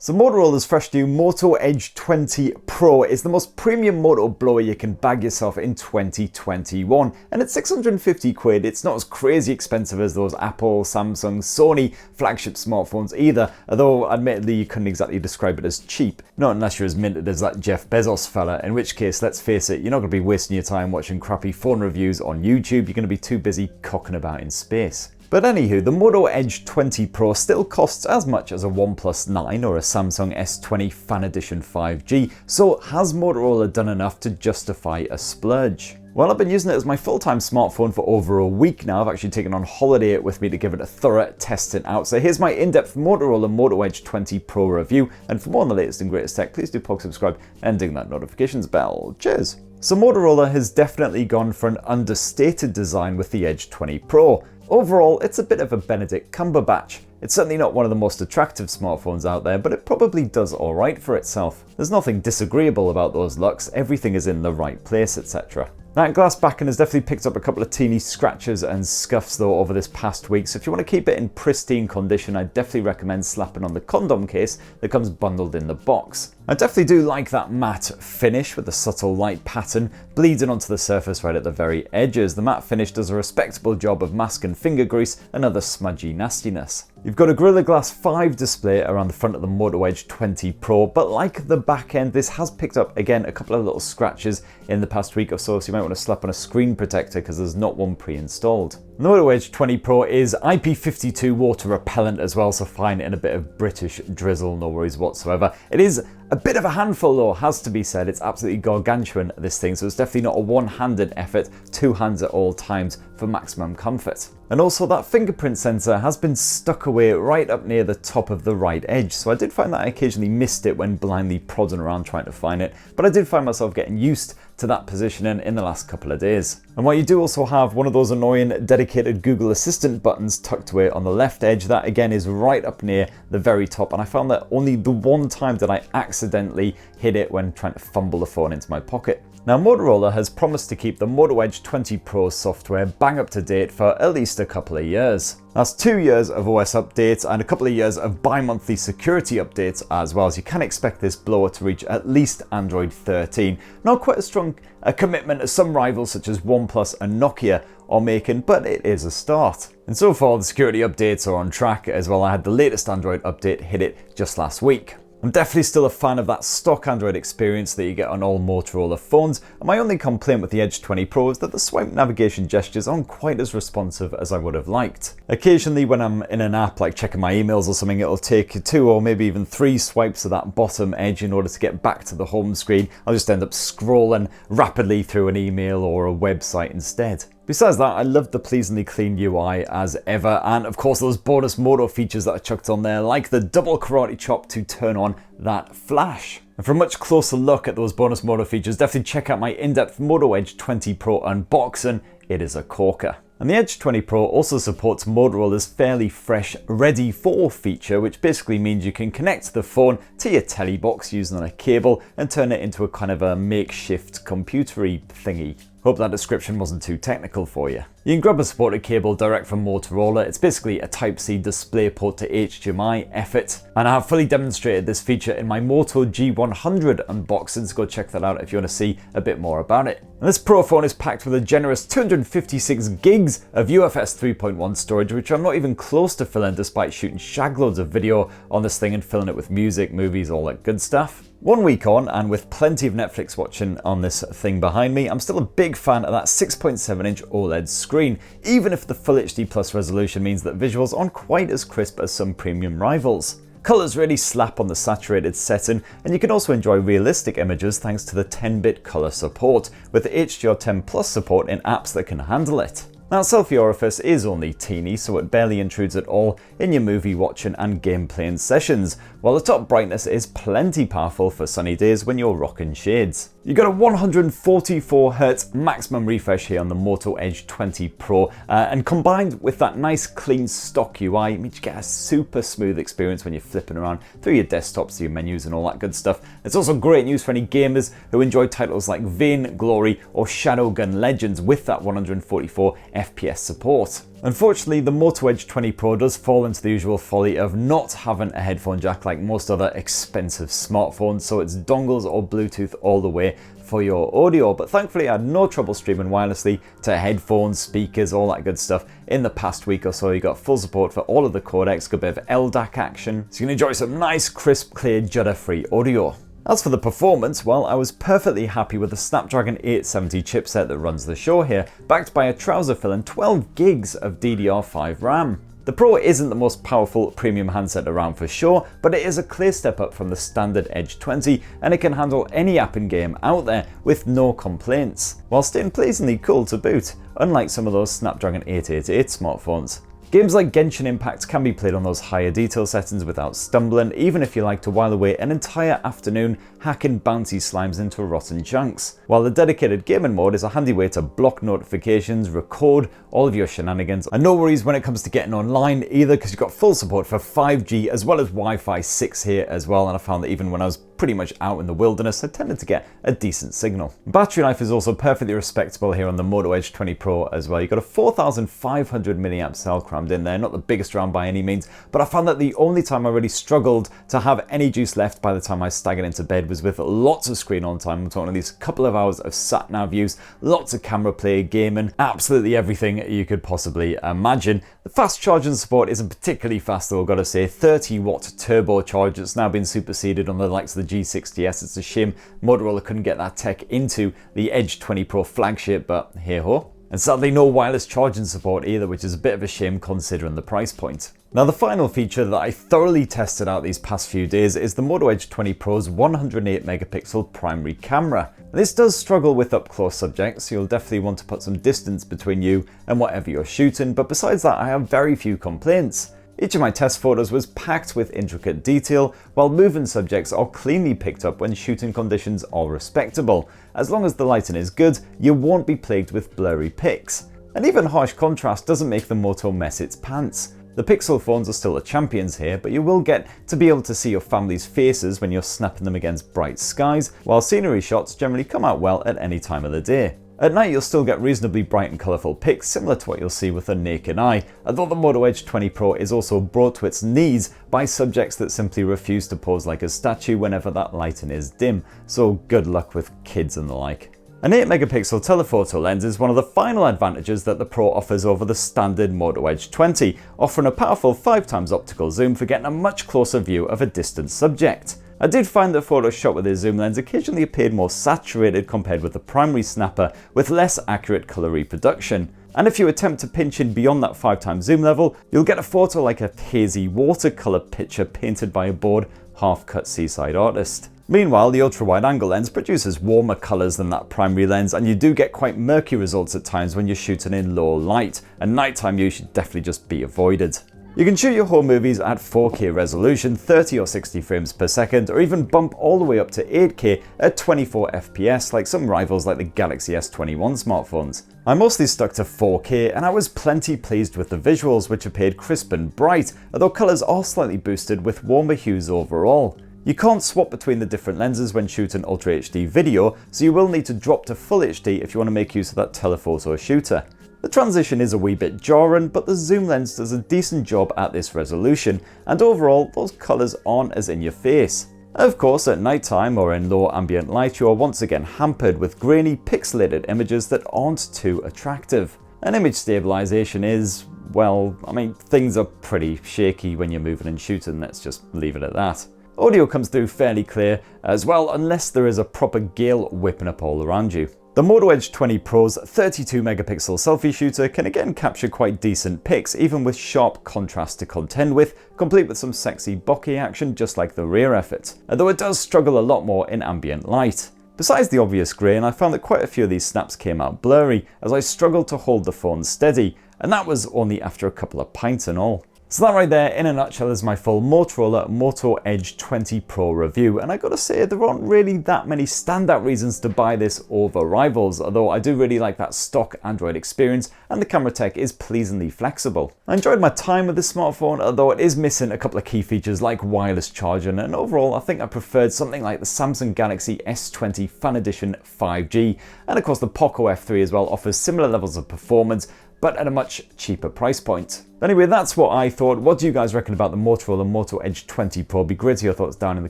So Motorola's fresh new Moto Edge 20 Pro is the most premium moto blower you can bag yourself in 2021. And at 650 quid, it's not as crazy expensive as those Apple, Samsung, Sony flagship smartphones either, although admittedly you couldn't exactly describe it as cheap. Not unless you're as minted as that Jeff Bezos fella, in which case, let's face it, you're not going to be wasting your time watching crappy phone reviews on YouTube, you're going to be too busy cocking about in space. But anywho, the Moto Edge 20 Pro still costs as much as a OnePlus 9 or a Samsung S20 Fan Edition 5G, so has Motorola done enough to justify a splurge? Well, I've been using it as my full-time smartphone for over a week now. I've actually taken on holiday it with me to give it a thorough testing out. So here's my in-depth Motorola Moto Edge 20 Pro review. And for more on the latest and greatest tech, please do subscribe and ding that notifications bell. Cheers! So Motorola has definitely gone for an understated design with the Edge 20 Pro. Overall, it's a bit of a Benedict Cumberbatch. It's certainly not one of the most attractive smartphones out there, but it probably does alright for itself. There's nothing disagreeable about those looks, everything is in the right place, etc. That glass backing has definitely picked up a couple of teeny scratches and scuffs though over this past week, so if you want to keep it in pristine condition, I definitely recommend slapping on the condom case that comes bundled in the box. I definitely do like that matte finish with the subtle light pattern bleeding onto the surface right at the very edges. The matte finish does a respectable job of masking finger grease and other smudgy nastiness. You've got a Gorilla Glass 5 display around the front of the Moto Edge 20 Pro, but like the back end, this has picked up, again, a couple of little scratches in the past week or so you might want to slap on a screen protector because there's not one pre-installed. The Moto Edge 20 Pro is IP52 water repellent as well, so fine in a bit of British drizzle, no worries whatsoever. It is a bit of a handful though, has to be said. It's absolutely gargantuan, this thing, so it's definitely not a one-handed effort, two hands at all times for maximum comfort. And also that fingerprint sensor has been stuck away right up near the top of the right edge, so I did find that I occasionally missed it when blindly prodding around trying to find it, but I did find myself getting used to that positioning in the last couple of days. And while you do also have one of those annoying dedicated Google Assistant buttons tucked away on the left edge, that again is right up near the very top, and I found that only the one time that I accidentally hit it when trying to fumble the phone into my pocket. Now Motorola has promised to keep the Moto Edge 20 Pro software bang up to date for at least a couple of years. That's 2 years of OS updates and a couple of years of bi-monthly security updates as well, so you can expect this blower to reach at least Android 13. Not quite as strong a commitment as some rivals such as OnePlus and Nokia are making, but it is a start. And so far the security updates are on track as well. I had the latest Android update hit it just last week. I'm definitely still a fan of that stock Android experience that you get on all Motorola phones, and my only complaint with the Edge 20 Pro is that the swipe navigation gestures aren't quite as responsive as I would have liked. Occasionally when I'm in an app like checking my emails or something, it'll take 2 or maybe even 3 swipes of that bottom edge in order to get back to the home screen. I'll just end up scrolling rapidly through an email or a website instead. Besides that, I love the pleasingly clean UI as ever, and of course those bonus Moto features that are chucked on there, like the double karate chop to turn on that flash. And for a much closer look at those bonus Moto features, definitely check out my in-depth Moto Edge 20 Pro unboxing. It is a corker. And the Edge 20 Pro also supports Motorola's fairly fresh Ready For feature, which basically means you can connect the phone to your telly box using a cable and turn it into a kind of a makeshift computery thingy. Hope that description wasn't too technical for you. You can grab a supported cable direct from Motorola. It's basically a Type-C DisplayPort to HDMI effort, and I have fully demonstrated this feature in my Moto G100 unboxing, so go check that out if you want to see a bit more about it. And this Pro phone is packed with a generous 256 gigs of UFS 3.1 storage, which I'm not even close to filling despite shooting shagloads of video on this thing and filling it with music, movies, all that good stuff. 1 week on, and with plenty of Netflix watching on this thing behind me, I'm still a big fan of that 6.7-inch OLED screen, even if the Full HD Plus resolution means that visuals aren't quite as crisp as some premium rivals. Colours really slap on the saturated setting, and you can also enjoy realistic images thanks to the 10-bit colour support, with HDR10 Plus support in apps that can handle it. Now, selfie orifice is only teeny, so it barely intrudes at all in your movie watching and game playing sessions, while the top brightness is plenty powerful for sunny days when you're rocking shades. You got a 144Hz maximum refresh here on the Moto Edge 20 Pro, and combined with that nice clean stock UI, it means you get a super smooth experience when you're flipping around through your desktops, your menus and all that good stuff. It's also great news for any gamers who enjoy titles like Vain Glory or Shadowgun Legends with that 144 FPS support. Unfortunately, the Moto Edge 20 Pro does fall into the usual folly of not having a headphone jack like most other expensive smartphones, so it's dongles or Bluetooth all the way for your audio, but thankfully I had no trouble streaming wirelessly to headphones, speakers, all that good stuff. In the past week or so, you got full support for all of the codecs, got a bit of LDAC action, so you can enjoy some nice, crisp, clear, judder-free audio. As for the performance, well, I was perfectly happy with the Snapdragon 870 chipset that runs the show here, backed by a trouser fill and 12 gigs of DDR5 RAM. The Pro isn't the most powerful premium handset around for sure, but it is a clear step up from the standard Edge 20, and it can handle any app and game out there with no complaints, while staying pleasingly cool to boot, unlike some of those Snapdragon 888 smartphones. Games like Genshin Impact can be played on those higher detail settings without stumbling, even if you like to while away an entire afternoon hacking bouncy slimes into rotten chunks. While the dedicated gaming mode is a handy way to block notifications, record all of your shenanigans, and no worries when it comes to getting online either, because you've got full support for 5G as well as Wi-Fi 6 here as well, and I found that even when I was pretty much out in the wilderness, I tended to get a decent signal. Battery life is also perfectly respectable here on the Moto Edge 20 Pro as well. You've got a 4,500 mAh cell crammed in there, not the biggest round by any means, but I found that the only time I really struggled to have any juice left by the time I staggered into bed was with lots of screen on time. I'm talking at least a couple of hours of sat-nav use, lots of camera play, gaming, absolutely everything you could possibly imagine. The fast charging support isn't particularly fast though, I've got to say. 30-watt turbo charge. It's now been superseded on the likes of the G60S. It's a shame Motorola couldn't get that tech into the Edge 20 Pro flagship, but hey-ho. And sadly no wireless charging support either, which is a bit of a shame considering the price point. Now the final feature that I thoroughly tested out these past few days is the Moto Edge 20 Pro's 108 megapixel primary camera. This does struggle with up close subjects, so you'll definitely want to put some distance between you and whatever you're shooting, but besides that I have very few complaints. Each of my test photos was packed with intricate detail, while moving subjects are cleanly picked up when shooting conditions are respectable. As long as the lighting is good, you won't be plagued with blurry pics. And even harsh contrast doesn't make the Moto mess its pants. The Pixel phones are still the champions here, but you will get to be able to see your family's faces when you're snapping them against bright skies, while scenery shots generally come out well at any time of the day. At night you'll still get reasonably bright and colourful pics, similar to what you'll see with the naked eye, although the Moto Edge 20 Pro is also brought to its knees by subjects that simply refuse to pose like a statue whenever that lighting is dim, so good luck with kids and the like. An 8 megapixel telephoto lens is one of the final advantages that the Pro offers over the standard Moto Edge 20, offering a powerful 5x optical zoom for getting a much closer view of a distant subject. I did find that photos shot with a zoom lens occasionally appeared more saturated compared with the primary snapper, with less accurate colour reproduction. And if you attempt to pinch in beyond that 5x zoom level, you'll get a photo like a hazy watercolour picture painted by a bored, half-cut seaside artist. Meanwhile, the ultra-wide angle lens produces warmer colours than that primary lens, and you do get quite murky results at times when you're shooting in low light, and nighttime use should definitely just be avoided. You can shoot your home movies at 4K resolution, 30 or 60 frames per second, or even bump all the way up to 8K at 24 FPS like some rivals like the Galaxy S21 smartphones. I mostly stuck to 4K and I was plenty pleased with the visuals, which appeared crisp and bright, although colours are slightly boosted with warmer hues overall. You can't swap between the different lenses when shooting Ultra HD video, so you will need to drop to Full HD if you want to make use of that telephoto shooter. The transition is a wee bit jarring, but the zoom lens does a decent job at this resolution, and overall those colours aren't as in your face. Of course, at night time or in low ambient light you are once again hampered with grainy pixelated images that aren't too attractive. And image stabilisation is, well, I mean, things are pretty shaky when you're moving and shooting, let's just leave it at that. Audio comes through fairly clear as well, unless there is a proper gale whipping up all around you. The Moto Edge 20 Pro's 32 megapixel selfie shooter can again capture quite decent pics, even with sharp contrast to contend with, complete with some sexy bokeh action just like the rear effort, although it does struggle a lot more in ambient light. Besides the obvious grain, I found that quite a few of these snaps came out blurry as I struggled to hold the phone steady, and that was only after a couple of pints and all. So that right there, in a nutshell, is my full Motorola Moto Edge 20 Pro review, and I gotta say there aren't really that many standout reasons to buy this over rivals, although I do really like that stock Android experience and the camera tech is pleasingly flexible. I enjoyed my time with this smartphone, although it is missing a couple of key features like wireless charging, and overall I think I preferred something like the Samsung Galaxy S20 Fan Edition 5G, and of course the Poco F3 as well offers similar levels of performance, but at a much cheaper price point. Anyway, that's what I thought. What do you guys reckon about the Motorola Moto Edge 20 Pro? Be great to hear your thoughts down in the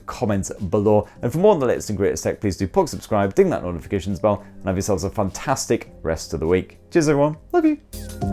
comments below. And for more on the latest and greatest tech, please do subscribe, ding that notifications bell, and have yourselves a fantastic rest of the week. Cheers everyone, love you.